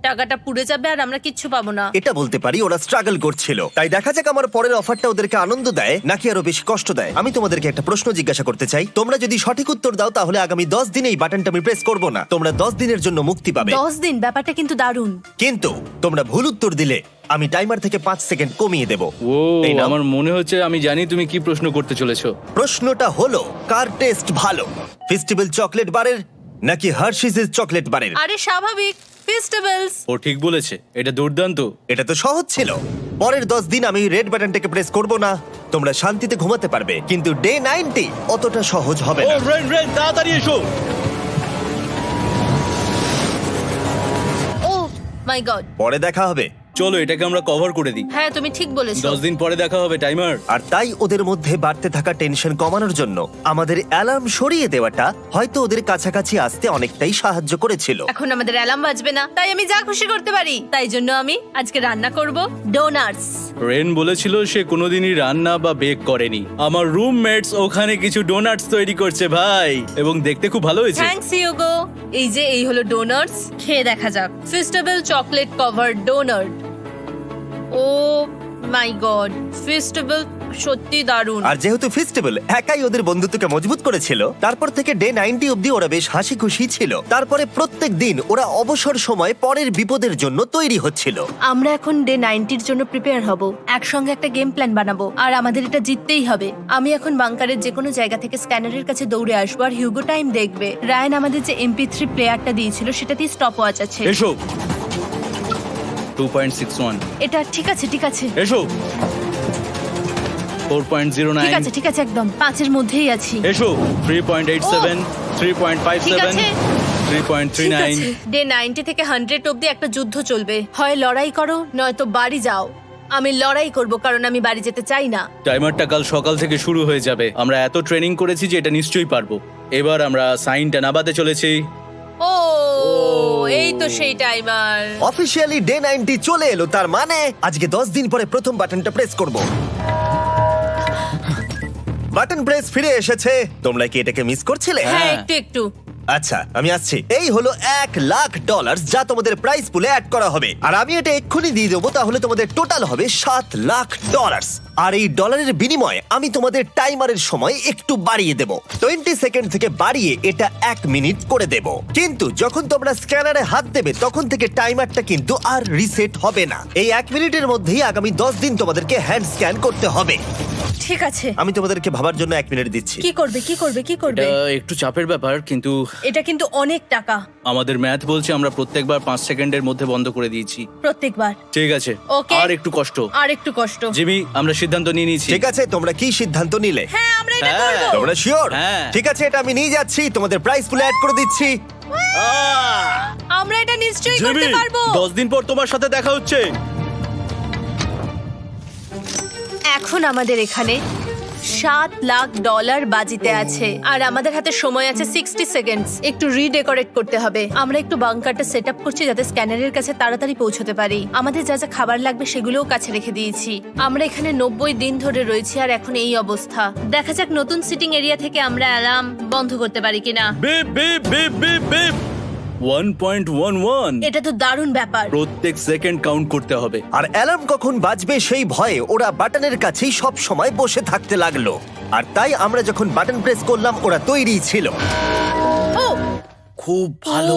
টাকাটা পুড়ে যাবে আর আমরা কিচ্ছু পাবো না। এটা বলতে পারি ওরা স্ট্রাগল করছিল। তাই দেখা যাক আমার পরের অফারটা ওদেরকে আনন্দ দেয় নাকি আরো বেশি কষ্ট দেয়। আমি তোমাদেরকে একটা প্রশ্ন জিজ্ঞাসা করতে চাই। তোমরা যদি সঠিক উত্তর দাও তাহলে আগামী 10 দিনে এই বাটনটা আমি প্রেস করব না। তোমরা 10 দিনের জন্য মুক্তি পাবে। 10 দিন? ব্যাপারটা কিন্তু দারুণ। কিন্তু তোমরা ভুল উত্তর দিলে আমি টাইমার থেকে 5 সেকেন্ড কমিয়ে দেব। ও এই নাও। আমার মনে হচ্ছে আমি জানি তুমি কি প্রশ্ন করতে চলেছো। প্রশ্নটা হলো কার টেস্ট ভালো, ফেস্টিভ্যাল চকলেট বারের নাকি হার্শিসের চকলেট বারের? আরে স্বাভাবিক, ফেস্টিভ্যালস। ও ঠিক বলেছে, এটা দুর্দান্ত। এটা তো সহজ ছিল। পরের 10 দিন আমি রেড বাটনটাকে প্রেস করব না, তোমরা শান্তিতে ঘুমাতে পারবে। কিন্তু ডে 90 অতটা সহজ হবে না। রেন তাড়াতাড়ি এসো। ও মাই গড। পরে দেখা হবে। চলো এটাকে আমরা কভার করে দিই। হ্যাঁ তুমি ঠিক বলেছো। 10 দিন পরে দেখা হবে টাইমার। আর তাই ওদের মধ্যে বাড়তে থাকা টেনশন কমানোর জন্য আমাদের অ্যালার্ম সরিয়ে দেওয়াটা হয়তো ওদের কাছাকাছি আসতে অনেকটাই সাহায্য করেছিল। এখন আমাদের অ্যালার্ম বাজবে না, তাই আমি যা খুশি করতে পারি। তাই জন্য আমি আজকে রান্না করব ডোনাটস। রেন বলেছিল সে কোনোদিনই রান্না বা বেক করেনি। আমার রুমমেটস ওখানে কিছু ডোনাটস তৈরি করছে ভাই, এবং দেখতে খুব ভালো হয়েছে। থ্যাঙ্কস ইয়োগো। এই হলো ডোনাটস, খেয়ে দেখা যাক। Festival chocolate cover donut. Oh my god, festival সত্যি দারুণ। আর যেহেতু ফেস্টিভ্যাল একাই ওদের বন্ধুত্বকে মজবুত করেছিল, তারপর থেকে ডে 90 অবধি ওরা বেশ হাসি খুশি ছিল। তারপরে প্রত্যেক দিন ওরা অবসর সময় পরের বিপদের জন্য তৈরি হচ্ছিল। আমরা এখন ডে 90-র জন্য প্রিপেয়ার হব। একসঙ্গে একটা গেম প্ল্যান বানাবো, আর আমাদের এটা জিততেই হবে। আমি এখন বাংকারের যে কোনো জায়গা থেকে স্ক্যানারের কাছে দৌড়ে আসবো, আর হিউগো টাইম দেখবে। রায়ান আমাদের যে MP3 প্লেয়ারটা দিয়েছিল সেটাতেই স্টপ ওয়াচ আছে। এসো 2.61। এটা ঠিক আছে, ঠিক আছে, এসো 4.09। ঠিক আছে, ঠিক আছে, একদম 5-এর মধ্যেই আছি। এসো 3.87, ঠিক 3.57, আছে, ঠিক 3.39। আছে। ডে 90 থেকে 100 অবধি একটা যুদ্ধ চলবে। হয় লড়াই করো, নয়তো বাড়ি যাও। আমি লড়াই করব, কারণ আমি বাড়ি যেতে চাই না। টাইমারটা কাল সকাল থেকে শুরু হয়ে যাবে। আমরা এত ট্রেনিং করেছি যে এটা নিশ্চয়ই পারবো। এবার আমরা সাইনটা নাবাতে চলেছি। ও এই তো সেই টাইমার। অফিসিয়ালি ডে 90 চলে এলো, তার মানে আজকে 10 দিন পরে প্রথম বাটনটা প্রেস করব। বাটন প্রেস ফিরে এসেছে। তোমরা কি এটাকে মিস করছিলে? হ্যাঁ, একটু একটু। আচ্ছা আমি আসছি। এই হলো $1,00,000 যা তোমাদের প্রাইস পুলে অ্যাড করা হবে, আর আমি এটা এক্ষুনি দিয়ে দেবো। তাহলে তোমাদের টোটাল হবে $7,00,000। আর এই ডলারের বিনিময়ে আমি তোমাদের টাইমারের সময় একটু বাড়িয়ে দেব। 20 সেকেন্ড থেকে বাড়িয়ে এটা 1 মিনিট করে দেব। কিন্তু যখন তোমরা স্ক্যানারে হাত দেবে তখন থেকে টাইমারটা কিন্তু আর রিসেট হবে না। এই 1 মিনিটের মধ্যেই আগামী 10 দিন তোমাদেরকে হ্যান্ড স্ক্যান করতে হবে। ঠিক আছে, আমি তোমাদেরকে ভাবার জন্য 1 মিনিট দিচ্ছি। কি করবে, কি করবে, কি করবে? এটা একটু চাপের ব্যাপার, কিন্তু এটা কিন্তু অনেক টাকা। আমাদের ম্যাথ বলছে আমরা প্রত্যেকবার 5 সেকেন্ডের মধ্যে বন্ধ করে দিয়েছি। প্রত্যেকবার। ঠিক আছে, Okay. আর একটু কষ্ট। আর একটু কষ্ট। জিমি, আমরা সিদ্ধান্ত নিয়ে নিয়েছি। ঠিক আছে, তোমরা কি সিদ্ধান্ত নিলে? হ্যাঁ, আমরা এটা হ্যাঁ। করব। তোমরা শিওর? হ্যাঁ। ঠিক আছে, এটা আমি নিয়ে যাচ্ছি, তোমাদের প্রাইস পুলে অ্যাড করে দিচ্ছি। আমরা এটা নিশ্চয়ই জিমি, করতে পারবো। 10 দিন পর তোমার সাথে দেখা হচ্ছে। এখন আমাদের এখানে $7,00,000 বাজিতে আছে, আর আমাদের হাতে সময় আছে 60 সেকেন্ডস। একটু রিডেকোরেট করতে হবে। আমরা একটু বাংকারটা সেট আপ করছি যাতে স্ক্যানারের কাছে তাড়াতাড়ি পৌঁছতে পারি। আমাদের যা যা খাবার লাগবে সেগুলোও কাছে রেখে দিয়েছি। আমরা এখানে 90 দিন ধরে রয়েছি, আর এখন এই অবস্থা। দেখা যাক নতুন সিটিং এরিয়া থেকে আমরা অ্যালার্ম বন্ধ করতে পারি কিনা। Beep beep beep beep beep 1.11। এটা তো দারুণ ব্যাপার। প্রত্যেক সেকেন্ড কাউন্ট করতে হবে। আর অ্যালার্ম কখন বাজবে সেই ভয়ে ওরা বাটনের কাছেই সব সময় বসে থাকতে লাগলো। আর তাই আমরা যখন বাটন প্রেস করলাম ওরা তৈরি ছিল। ও খুব ভালো।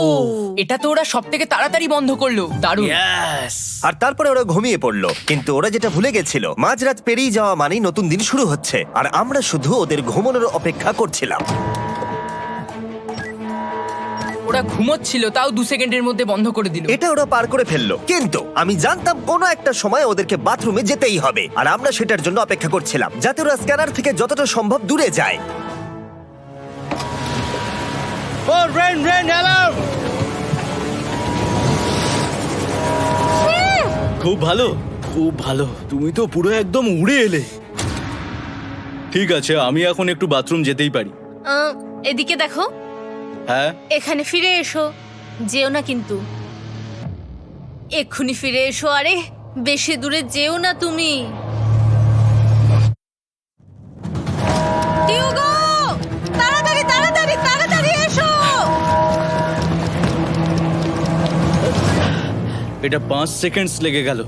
এটা তো ওরা সব থেকে তাড়াতাড়ি বন্ধ করলো। দারুণ। ইয়েস। আর তারপরে ওরা ঘুমিয়ে পড়লো। কিন্তু ওরা যেটা ভুলে গেছিল, মাঝরাত পেরিয়ে যাওয়া মানেই নতুন দিন শুরু হচ্ছে, আর আমরা শুধু ওদের ঘুমানোর অপেক্ষা করছিলাম। ওরা ঘুমোচ্ছিল, তাও 2 সেকেন্ডের মধ্যে বন্ধ করে দিল। এটা ওরা পার করে ফেললো, কিন্তু আমি জানতাম কোনো একটা সময় ওদেরকে বাথরুমে যেতেই হবে, আর আমরা সেটার জন্য অপেক্ষা করছিলাম যাতে ওরা স্ক্যানার থেকে যতটা সম্ভব দূরে যায়। ও রেন রেন অ্যালার্ম। খুব ভালো, খুব ভালো। তুমি তো পুরো একদম উড়ে এলে। ঠিক আছে, আমি এখন একটু বাথরুম যেতেই পারি। এদিকে দেখো, হ্যাঁ, এখানে ফিরে এসো। যেও না কিন্তু, এক্ষুনি ফিরে এসো। আরে বেশি দূরে যেও না তুমি। টিউগো, তাড়াতাড়ি তাড়াতাড়ি তাড়াতাড়ি এসো। এটা 5 সেকেন্ডস লেগে গেল।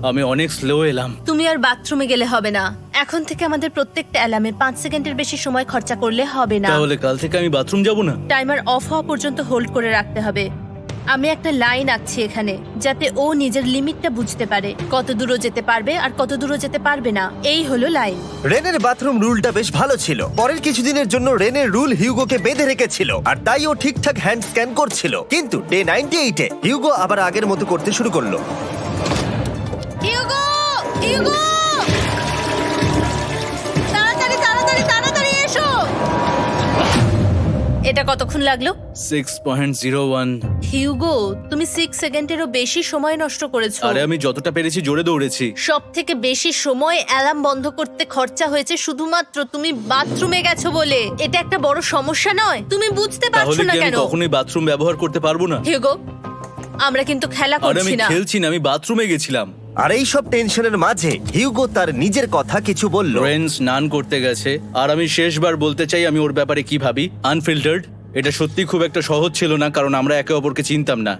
আমি অনেক স্লো এলাম। তুমি আর বাথরুমে গেলে হবে না। এখন থেকে আমাদের প্রত্যেকটা অ্যালার্মে 5 সেকেন্ডের বেশি সময় খরচা করলে হবে না। তাহলে কাল থেকে আমি বাথরুম যাব না। টাইমার অফ হওয়া পর্যন্ত হোল্ড করে রাখতে হবে। আমি একটা লাইন আঁকছি এখানে যাতে ও নিজের লিমিটটা বুঝতে পারে, কত দূরও যেতে পারবে আর কত দূরও যেতে পারবে না। এই হলো লাইন। রেনের বাথরুম রুলটা বেশ ভালো ছিল। পরের কিছুদিনের জন্য রেনের রুল হিউগোকে বেঁধে রেখেছিল, আর তাই ও ঠিকঠাক হ্যান্ড স্ক্যান করছিল। কিন্তু ডে 98-এ হিউগো আবার আগের মতো করতে শুরু করলো। হিউগো, হিউগো, তাড়াতাড়ি তাড়াতাড়ি তাড়াতাড়ি এসো। এটা কতক্ষণ লাগলো? 6.01। হিউগো, তুমি 6 সেকেন্ডেরও বেশি সময় নষ্ট করেছো। আরে আমি যতটা পেরেছি জোরে দৌড়েছি। সব থেকে বেশি সময় অ্যালার্ম বন্ধ করতে খরচা হয়েছে শুধুমাত্র তুমি বাথরুমে গেছো বলে। এটা একটা বড় সমস্যা নয়? তুমি বুঝতে পারছো তাহলে না কি আমি কেন? কখনোই বাথরুম ব্যবহার করতে পারবো না? হিউগো, আমরা কিন্তু খেলা আরে আমি করছি না। খেলছি না, আমি বাথরুমে গেছিলাম। আর এই সব টেনশনের মাঝে হিউগো তার নিজের কথা কিছু বলল। রেন স্নান করতে গেছে, আর আমি শেষবার বলতে চাই আমি ওর ব্যাপারে কি ভাবি। আনফিল্টার্ড, এটা সত্যি খুব একটা সহজ ছিল না, কারণ আমরা একে অপরকে চিনতাম না।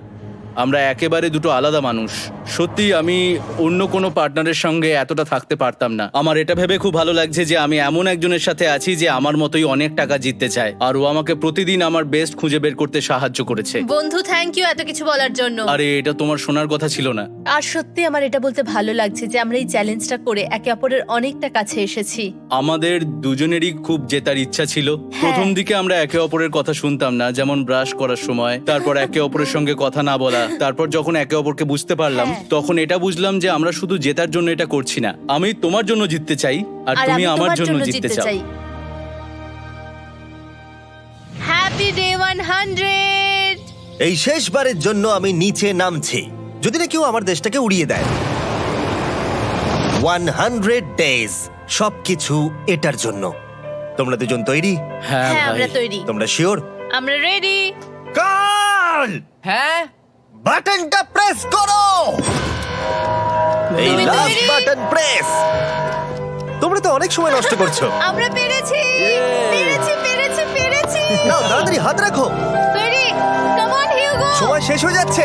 আমরা একেবারে দুটো আলাদা মানুষ। সত্যি আমি অন্য কোনো পার্টনারের সঙ্গে এতটা থাকতে পারতাম না। আমার এটা ভেবে খুব ভালো লাগছে যে আমি এমন একজনের সাথে আছি যে আমার মতোই অনেক টাকা জিততে চায়, আর ও আমাকে প্রতিদিন আমার বেস্ট খুঁজে বের করতে সাহায্য করেছে। বন্ধু, থ্যাংক ইউ এত কিছু বলার জন্য। আরে এটা তোমার শোনার কথা ছিল না। আর সত্যি আমার এটা বলতে ভালো লাগছে যে আমরা এই চ্যালেঞ্জটা করে একে অপরের অনেকটা কাছে এসেছি। আমাদের দুজনেরই খুব জেতার ইচ্ছা ছিল। প্রথম দিকে আমরা একে অপরের কথা শুনতাম না, যেমন ব্রাশ করার সময়, তারপর একে অপরের সঙ্গে কথা না বলা। তারপর যখন একে অপরকে বুঝতে পারলাম, তখন এটা বুঝলাম যে আমরা শুধু জেতার জন্য এটা করছি না। আমি তোমার জন্য জিততে চাই, আর তুমি আমি আমার তোমার জন্য জিততে চাও। Happy day 100। এই শেষবারের জন্য আমি নিচে নামছি, যদি না কেউ আমার দেশটাকে উড়িয়ে দেয়। 100 ডেজ, সবকিছু এটার জন্য। তোমরা দুজন তৈরি? হ্যাঁ হ্যাঁ, ভাই। আমরা তৈরি, তোমরা শিওর? আমরা রেডি। কাল হ্যাঁ, বাটনটা প্রেস করো। এই তুমি লাস্ট তৈরি? Button press. তোমরা তো অনেক সময় নষ্ট করছো। আমরা পেরেছি, পেরেছি, পেরেছি, পেরেছি। নাও তাড়াতাড়ি হাত রাখো, তৈরি? Come on Hugo. সময় শেষ হয়ে যাচ্ছে।